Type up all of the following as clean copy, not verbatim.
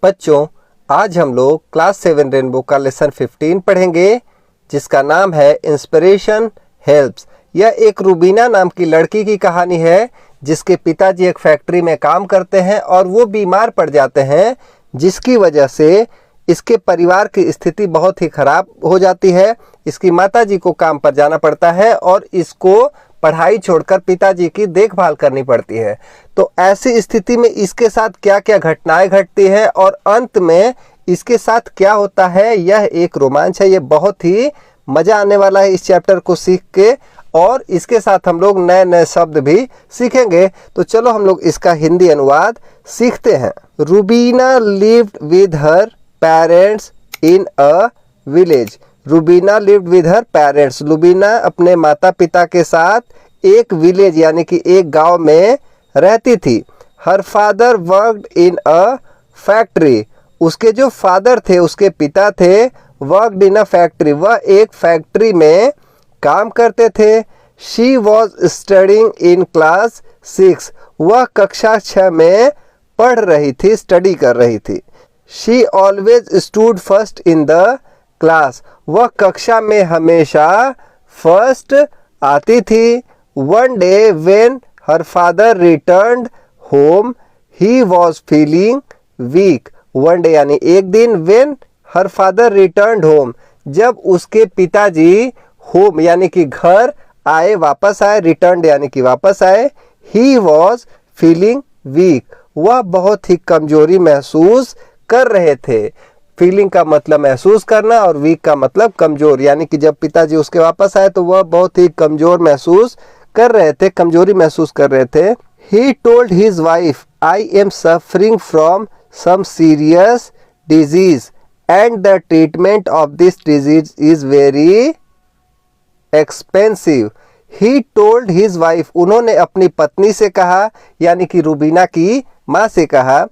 बच्चों, आज हम लोग क्लास 7 रेनबो का लेसन 15 पढ़ेंगे, जिसका नाम है इंस्पिरेशन हेल्प्स। यह एक रूबीना नाम की लड़की की कहानी है, जिसके पिताजी एक फैक्ट्री में काम करते हैं और वो बीमार पड़ जाते हैं, जिसकी वजह से इसके परिवार की स्थिति बहुत ही खराब हो जाती है। इसकी माताजी को काम पर जाना पड़ता है और इसको पढ़ाई छोड़कर पिताजी की देखभाल करनी पड़ती है। तो ऐसी स्थिति में इसके साथ क्या क्या घटनाएं घटती है और अंत में इसके साथ क्या होता है, यह एक रोमांच है। यह बहुत ही मजा आने वाला है इस चैप्टर को सीख के, और इसके साथ हम लोग नए नए शब्द भी सीखेंगे। तो चलो हम लोग इसका हिंदी अनुवाद सीखते हैं। Rubina lived with her parents in a village. Rubina lived with her parents. Rubina अपने माता पिता के साथ एक विलेज यानी कि एक गांव में रहती थी। Her father worked in a factory. उसके जो फादर थे, उसके पिता थे, वर्कड इन अ फैक्ट्री, वह एक फैक्ट्री में काम करते थे। She was studying in class 6। वह कक्षा 6 में पढ़ रही थी, स्टडी कर रही थी। She always stood first in the class. वह कक्षा में हमेशा फर्स्ट आती थी। One day when her father returned home he was feeling weak. One day यानी एक दिन, when her father returned home, जब उसके पिताजी होम यानी कि घर आए, वापस आए, रिटर्न्ड यानी कि वापस आए। He was feeling weak. वह बहुत ही कमजोरी महसूस कर रहे थे। फीलिंग का मतलब महसूस करना और वीक का मतलब कमजोर, यानी कि जब पिताजी उसके वापस आए तो वह बहुत ही कमजोर महसूस कर रहे थे, कमजोरी महसूस कर रहे थे। He told his wife, I am suffering from some serious disease and the treatment of this disease is very expensive. He told his wife, उन्होंने अपनी पत्नी से कहा, यानी कि रूबीना की माँ से कहा,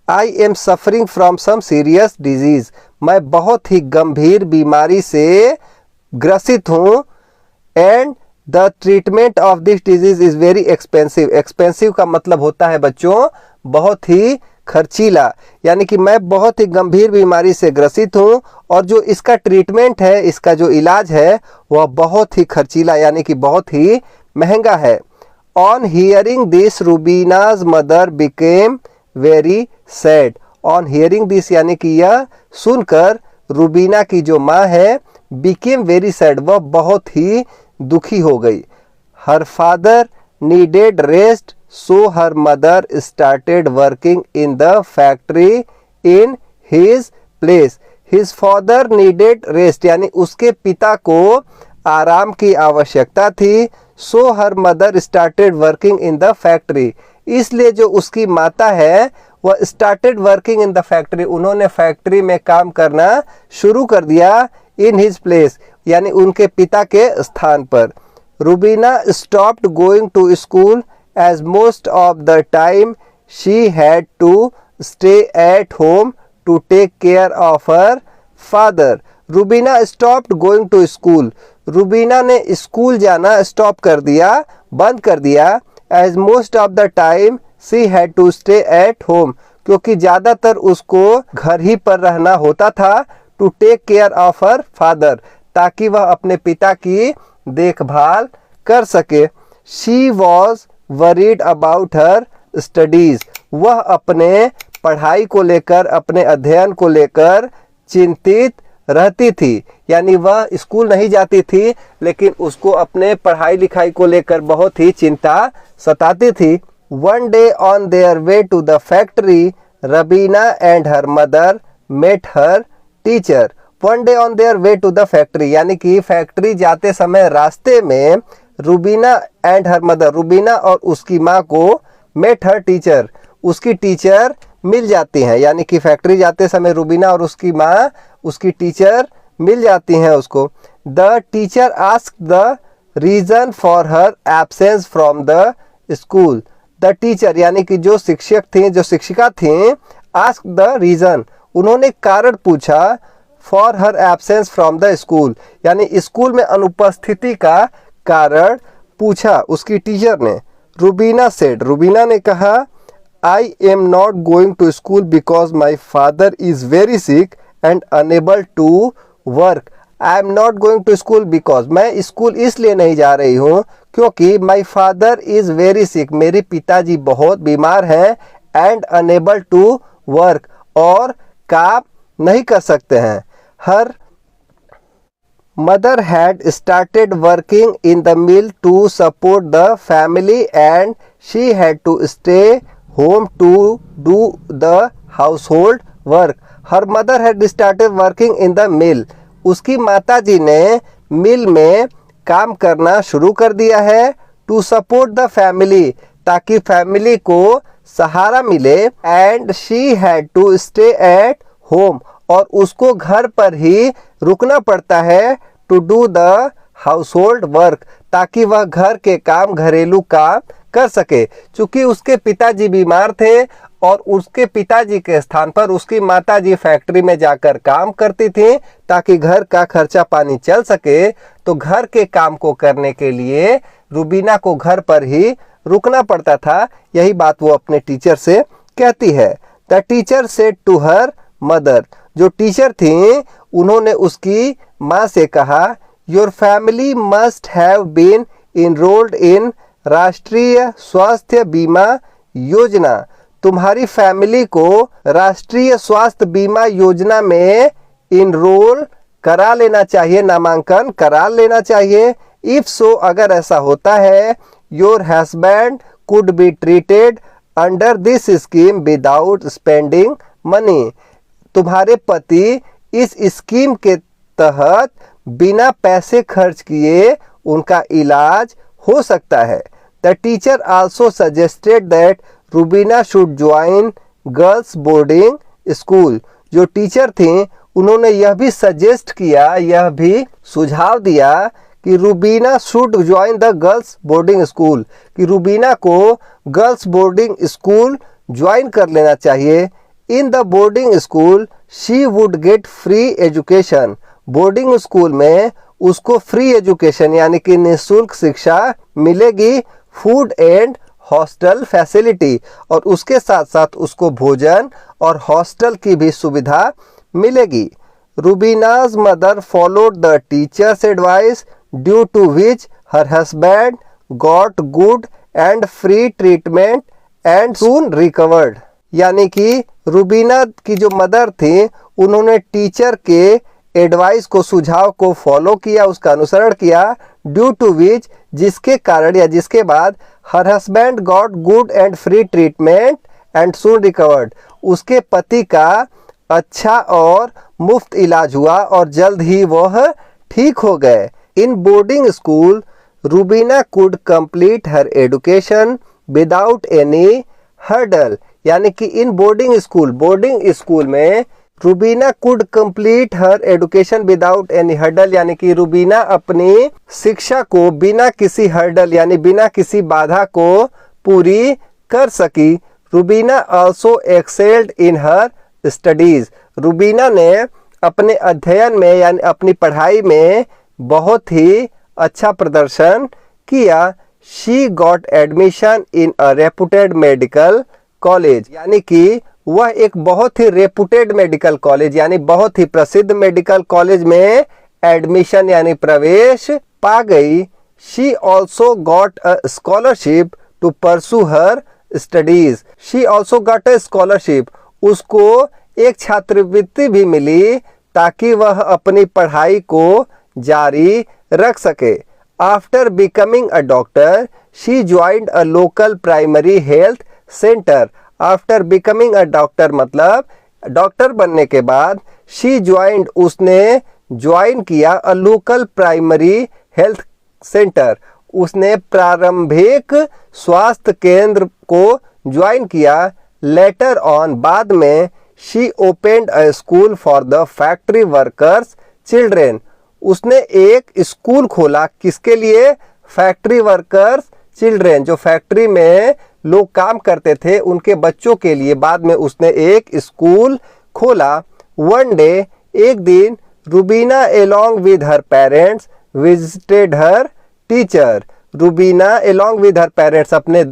I am suffering from some serious disease. मैं बहुत ही गंभीर बीमारी से ग्रसित हूँ। And the treatment of this disease is very expensive. Expensive का मतलब होता है बच्चों बहुत ही खर्चीला, यानी कि मैं बहुत ही गंभीर बीमारी से ग्रसित हूँ और जो इसका ट्रीटमेंट है, इसका जो इलाज है, वह बहुत ही खर्चीला यानी कि बहुत ही महंगा है। On hearing this, Rubina's mother became very sad. On hearing this यानी कि यह सुनकर रूबीना की जो माँ है, became very sad, वह बहुत ही दुखी हो गई। Her father needed rest, so her mother started working in the factory in his place. His father needed rest यानी उसके पिता को आराम की आवश्यकता थी। So her mother started working in the factory. इसलिए जो उसकी माता है वह started working in the factory, उन्होंने फैक्ट्री में काम करना शुरू कर दिया। In his place यानी उनके पिता के स्थान पर। Rubina stopped going to school as most of the time she had to stay at home to take care of her father. Rubina stopped going to school. Rubina ने स्कूल जाना स्टॉप कर दिया, बंद कर दिया। As most of the time she had to stay at home, क्योंकि ज़्यादातर उसको घर ही पर रहना होता था। To take care of her father, ताकि वह अपने पिता की देखभाल कर सके। She was worried about her studies. वह अपने पढ़ाई को लेकर, अपने अध्ययन को लेकर चिंतित रहती थी, यानी वह स्कूल नहीं जाती थी लेकिन उसको अपने पढ़ाई लिखाई को लेकर बहुत ही चिंता सताती थी। One day on their way to the factory, Rabina and her mother met her teacher. One day on their way to the factory यानी कि फैक्ट्री जाते समय रास्ते में Rubina and her mother, Rubina और उसकी माँ को met her teacher, उसकी टीचर मिल जाती हैं, यानी कि फैक्ट्री जाते समय रूबीना और उसकी माँ, उसकी टीचर मिल जाती हैं उसको। The teacher asked the reason for her absence from the school. The teacher यानी कि जो शिक्षक थी, जो शिक्षिका थी, आस्क्ड द रीजन, उन्होंने कारण पूछा, for her absence from the school यानी स्कूल में अनुपस्थिति का कारण पूछा उसकी टीचर ने। रूबीना सेड, रूबीना ने कहा, I am not going to school because my father is very sick and unable to work. I am not going to school because मैं स्कूल इसलिए नहीं जा रही हूँ क्योंकि my father is very sick, मेरे पिताजी बहुत बीमार हैं, and unable to work, और काम नहीं कर सकते हैं. Her mother had started working in the mill to support the family and she had to stay home to do the household work. Her mother had started working in the mill. उसकी माताजी ने मिल में काम करना शुरू कर दिया है. टू सपोर्ट द फैमिली, ताकि फैमिली को सहारा मिले. And she had to stay at home, और उसको घर पर ही रुकना पड़ता है. To do the household work, ताकि वह घर के काम, घरेलू काम कर सके. चूंकि उसके पिताजी बीमार थे और उसके पिताजी के स्थान पर उसकी माताजी फैक्ट्री में जाकर काम करती थी ताकि घर का खर्चा पानी चल सके, तो घर के काम को करने के लिए रूबीना को घर पर ही रुकना पड़ता था. यही बात वो अपने टीचर से कहती है. The teacher said to her mother, जो टीचर थी उन्होंने उसकी माँ से कहा, your family must have been enrolled in Rashtriya Swasthya बीमा योजना. तुम्हारी फैमिली को राष्ट्रीय स्वास्थ्य बीमा योजना में इनरोल करा लेना चाहिए, नामांकन करा लेना चाहिए. इफ सो, अगर ऐसा होता है, your husband could be treated under this scheme without spending money. तुम्हारे पति इस स्कीम के तहत बिना पैसे खर्च किए उनका इलाज हो सकता है. The teacher also suggested that Rubina should join girls boarding school. जो टीचर थी उन्होंने यह भी सजेस्ट किया, यह भी सुझाव दिया कि Rubina should join the girls boarding school, कि रूबीना को गर्ल्स बोर्डिंग स्कूल ज्वाइन कर लेना चाहिए. In the boarding school she would get free education. Boarding school में उसको फ्री एजुकेशन यानी कि निःशुल्क शिक्षा मिलेगी. फूड एंड हॉस्टल फैसिलिटी, और उसके साथ साथ उसको भोजन और हॉस्टल की भी सुविधा मिलेगी. Rubina's mother followed the teacher's advice due to which her husband got good and free treatment and soon recovered. यानी कि रूबीना की जो मदर थी उन्होंने टीचर के एडवाइस को, सुझाव को फॉलो किया, उसका अनुसरण किया. ड्यू टू विच, जिसके कारण या जिसके बाद हर husband got good and free treatment and soon recovered, उसके पति का अच्छा और मुफ्त इलाज हुआ और जल्द ही वह ठीक हो गए. In boarding school Rubina could complete her education without any hurdle. यानी कि इन बोर्डिंग स्कूल में Rubina could complete her education without any hurdle, यानी कि रूबीना अपनी शिक्षा को बिना किसी हर्डल यानी बिना किसी बाधा को पूरी कर सकी. रूबीना आल्सो एक्सेल्ड इन हर स्टडीज. रूबीना ने अपने अध्ययन में यानी अपनी पढ़ाई में बहुत ही अच्छा प्रदर्शन किया. She got admission in a reputed medical college, यानी कि वह एक बहुत ही रेपुटेड मेडिकल कॉलेज यानी बहुत ही प्रसिद्ध मेडिकल कॉलेज में एडमिशन यानी प्रवेश पा गई. She also got a scholarship to pursue her studies. She also got a scholarship, उसको एक छात्रवृत्ति भी मिली ताकि वह अपनी पढ़ाई को जारी रख सके. After becoming a doctor she joined a local primary health centre. After becoming a doctor मतलब डॉक्टर बनने के बाद शी ज्वाइंड, उसने ज्वाइन किया a local primary health centre, उसने प्रारंभिक स्वास्थ्य केंद्र को ज्वाइन किया. लेटर ऑन, बाद में she opened a school for the factory workers children. उसने एक स्कूल खोला, किसके लिए? फैक्ट्री वर्कर्स चिल्ड्रेन, जो फैक्ट्री में लोग काम करते थे उनके बच्चों के लिए. बाद में उसने एक स्कूल खोला. वन डे, एक दिन, Rubina along with her parents visited her teacher. Rubina along with her parents, अपने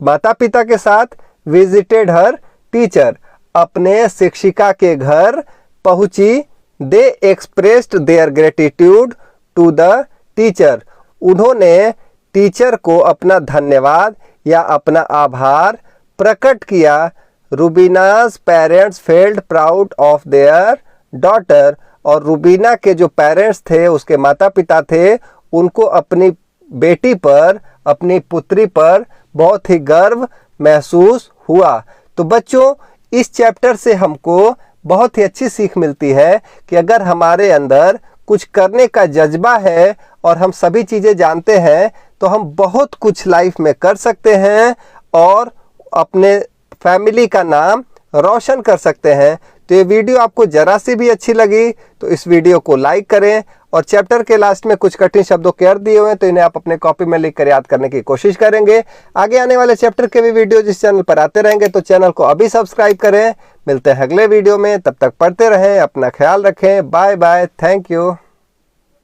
माता पिता के साथ विजिटेड हर टीचर, अपने शिक्षिका के घर पहुंची। They expressed their gratitude to the teacher, उन्होंने टीचर को अपना धन्यवाद या अपना आभार प्रकट किया। Rubina's parents felt proud of their daughter, और रूबीना के जो पेरेंट्स थे, उसके माता पिता थे, उनको अपनी बेटी पर, अपनी पुत्री पर बहुत ही गर्व महसूस हुआ। तो बच्चों, इस चैप्टर से हमको बहुत ही अच्छी सीख मिलती है कि अगर हमारे अंदर कुछ करने का जज्बा है और हम सभी चीज़ें जानते हैं तो हम बहुत कुछ लाइफ में कर सकते हैं और अपने फैमिली का नाम रोशन कर सकते हैं। तो ये वीडियो आपको ज़रा सी भी अच्छी लगी तो इस वीडियो को लाइक करें, और चैप्टर के लास्ट में कुछ कठिन शब्दों के अर्थ दिए हुए हैं तो इन्हें आप अपने कॉपी में लिख कर याद करने की कोशिश करेंगे। आगे आने वाले चैप्टर के भी वीडियो जिस चैनल पर आते रहेंगे तो चैनल को अभी सब्सक्राइब करें। मिलते हैं अगले वीडियो में, तब तक पढ़ते रहें, अपना ख्याल रखें। Bye bye, thank you.